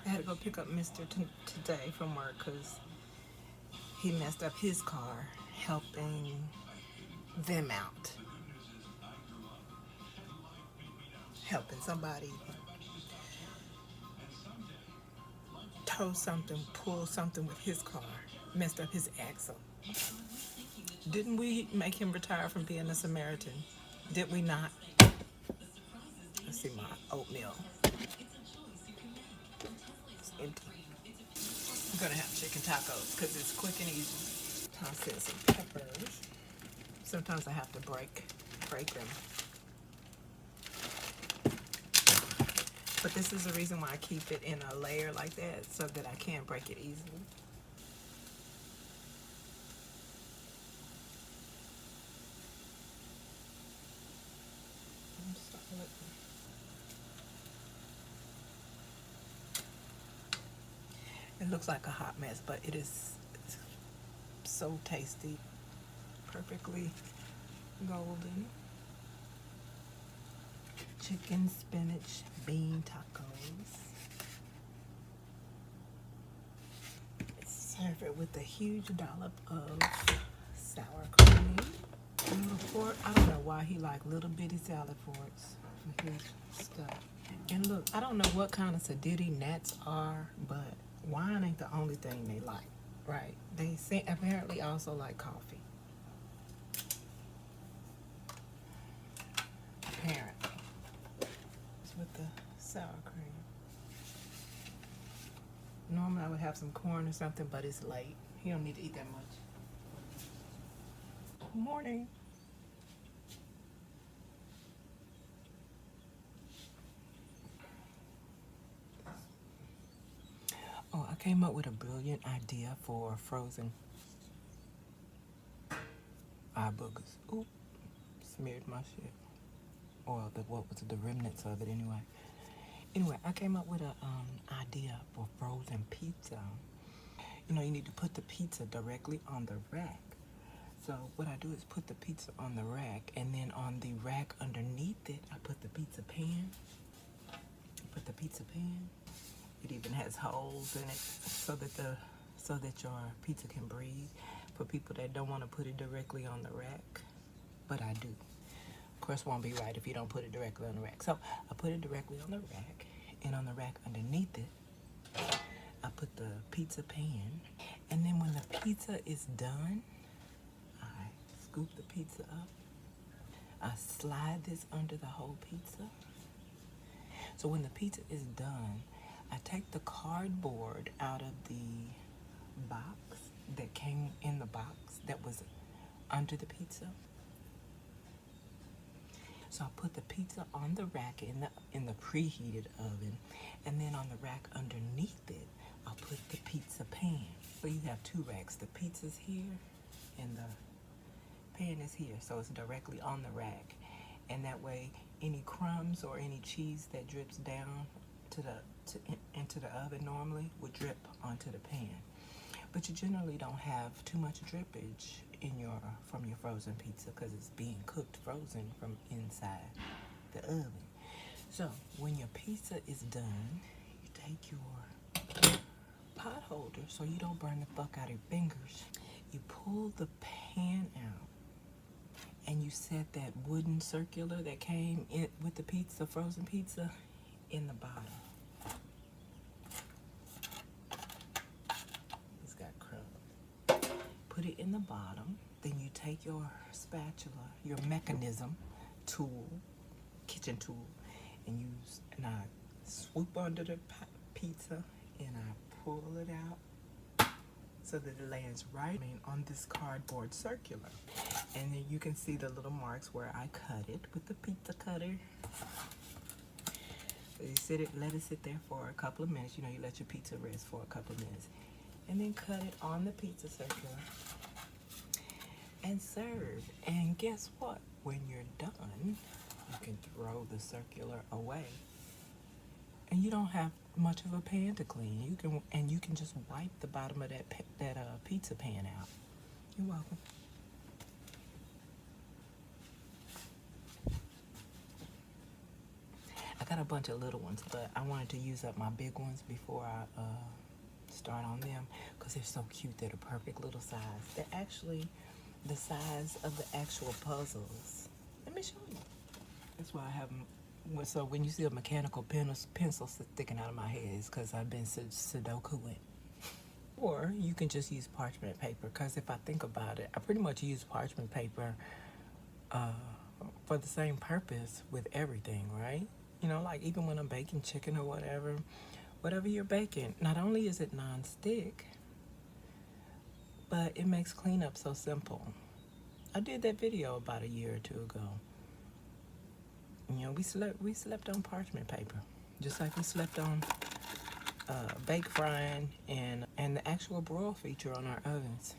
I had to go pick up Mr. Today from work because he messed up his car helping them out. Helping somebody tow something, pull something with his car. Messed up his axle. Didn't we make him retire from being a Samaritan? Did we not? Let's see my oatmeal. It's empty. I'm gonna have chicken tacos because it's quick and easy. I'll set some peppers. Sometimes I have to break them. But this is the reason why I keep it in a layer like that, so that I can't break it easily. It looks like a hot mess, but it is so tasty. Perfectly golden. Chicken, spinach, bean tacos. Serve it with a huge dollop of sour cream. A little fork. I don't know why he like little bitty salad forks for his stuff. And look, I don't know what kind of sadiddy gnats are, but wine ain't the only thing they like, right? They apparently also like coffee. Apparently. It's with the sour cream. Normally I would have some corn or something, but it's late. He don't need to eat that much. Good morning. Oh, I came up with a brilliant idea for frozen eye boogers. Oop, smeared my shit. Or what was the remnants of it anyway. Anyway, I came up with an idea for frozen pizza. You know, you need to put the pizza directly on the rack. So what I do is put the pizza on the rack, and then on the rack underneath it, I put the pizza pan. It even has holes in it so that your pizza can breathe. For people that don't want to put it directly on the rack, but I do. Of course, it won't be right if you don't put it directly on the rack. So I put it directly on the rack, and on the rack underneath it, I put the pizza pan. And then when the pizza is done, I scoop the pizza up. I slide this under the whole pizza. So when the pizza is done, I take the cardboard out of the box that came in the box that was under the pizza. So I put the pizza on the rack in the preheated oven, and then on the rack underneath it, I'll put the pizza pan. So you have two racks. The pizza's here, and the pan is here. So it's directly on the rack, and that way, any crumbs or any cheese that drips down into the oven normally would drip onto the pan. But you generally don't have too much drippage from your frozen pizza because it's being cooked frozen from inside the oven. So when your pizza is done, you take your pot holder so you don't burn the fuck out of your fingers. You pull the pan out, and you set that wooden circular that came in with the pizza, frozen pizza, in the bottom. It's got crumbs. Put it in the bottom. Then you take your spatula, your mechanism tool, kitchen tool, and I swoop under the pizza, and I pull it out so that it lands right on this cardboard circular. And then you can see the little marks where I cut it with the pizza cutter. So you let it sit there for a couple of minutes. You know, you let your pizza rest for a couple of minutes. And then cut it on the pizza circular and serve. And guess what? When you're done, you can throw the circular away. And you don't have much of a pan to clean. You can just wipe the bottom of that pizza pan out. You're welcome. I got a bunch of little ones, but I wanted to use up my big ones before I start on them because they're so cute. They're the perfect little size. They're actually the size of the actual puzzles. Let me show you. That's why I have them. So when you see a mechanical pencil sticking out of my head, it's because I've been Sudokuing. Or you can just use parchment paper, because if I think about it, I pretty much use parchment paper for the same purpose with everything, right? You know, like even when I'm baking chicken or whatever you're baking, not only is it non-stick, but it makes cleanup so simple. I did that video about a year or two ago. You know, we slept on parchment paper, just like we slept on bake frying and the actual broil feature on our ovens.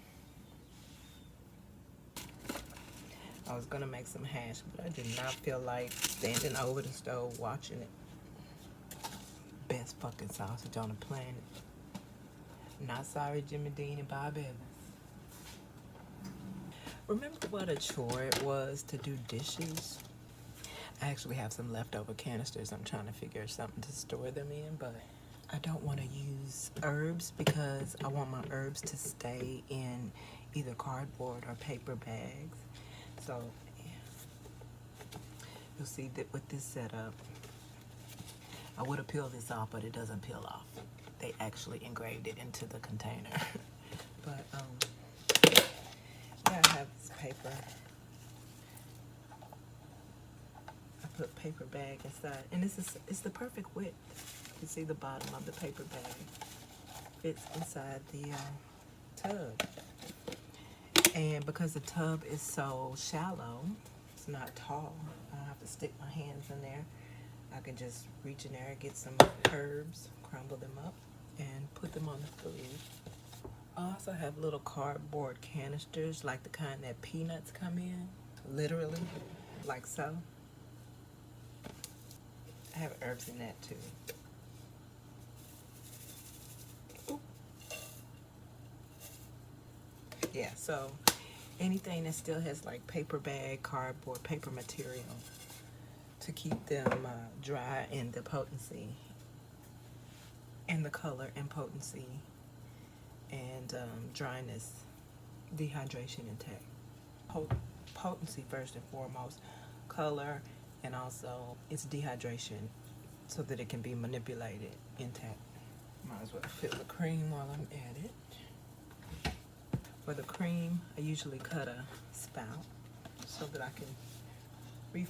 I was gonna make some hash, but I did not feel like standing over the stove watching it. Best fucking sausage on the planet. Not sorry, Jimmy Dean and Bob Evans. Remember what a chore it was to do dishes? I actually have some leftover canisters. I'm trying to figure something to store them in, but I don't want to use herbs because I want my herbs to stay in either cardboard or paper bags. So yeah. You'll see that with this setup, I would have peeled this off, but it doesn't peel off. They actually engraved it into the container. But yeah, I have this paper. I put paper bag inside, and it's the perfect width. You can see the bottom of the paper bag fits inside the tub. And because the tub is so shallow, it's not tall, I don't have to stick my hands in there. I can just reach in there, get some herbs, crumble them up, and put them on the food. I also have little cardboard canisters, like the kind that peanuts come in, literally, like so. I have herbs in that too. Ooh. Yeah, so anything that still has like paper bag, cardboard, paper material to keep them dry in the potency and the color and potency and dryness, dehydration intact. Potency first and foremost, color, and also its dehydration so that it can be manipulated intact. Might as well fill the cream while I'm at it. For the cream, I usually cut a spout so that I can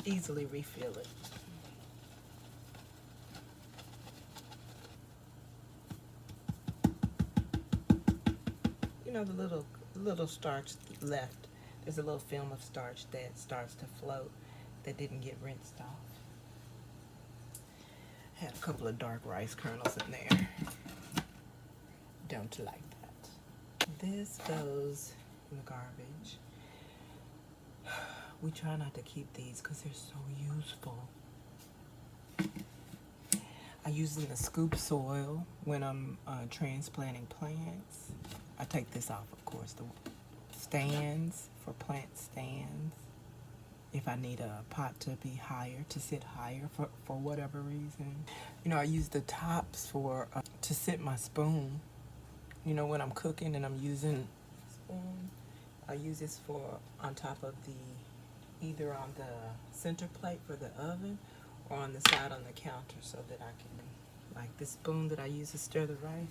easily refill it. You know, the little starch left. There's a little film of starch that starts to float that didn't get rinsed off. Had a couple of dark rice kernels in there. Don't like that. This goes in the garbage. We try not to keep these because they're so useful. I use them to scoop soil when I'm transplanting plants. I take this off, of course, the stands for plant stands. If I need a pot to be higher, to sit higher for whatever reason. You know, I use the tops for to sit my spoon. You know, when I'm cooking and I'm using a spoon, I use this for on top of the, either on the center plate for the oven or on the side on the counter so that I can, like this spoon that I use to stir the rice.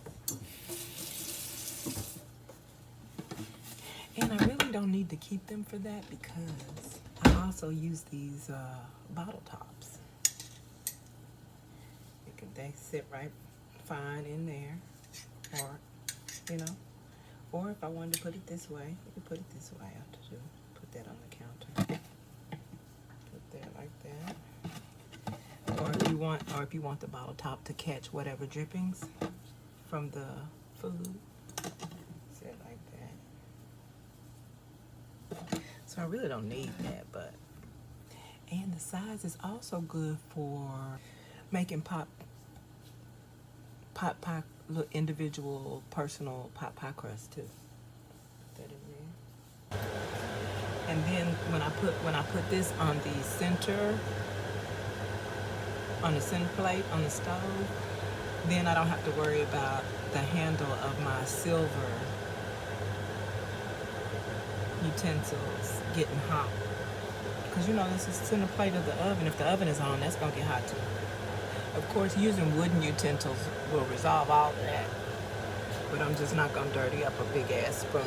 And I really don't need to keep them for that because I also use these bottle tops. They sit right fine in there, or, you know, or if I wanted to put it this way, you can put it this way. I have to do, put that on the counter. Put that like that. Or if you want the bottle top to catch whatever drippings from the food, sit like that. So I really don't need that, but, and the size is also good for making pot pie, little individual personal pot pie crust too. Put that in there. And then when I put this on the center on the center plate on the stove, then I don't have to worry about the handle of my silver utensils getting hot. Because you know, this is center plate of the oven. If the oven is on, that's going to get hot too. Of course, using wooden utensils will resolve all of that. But I'm just not going to dirty up a big ass spoon.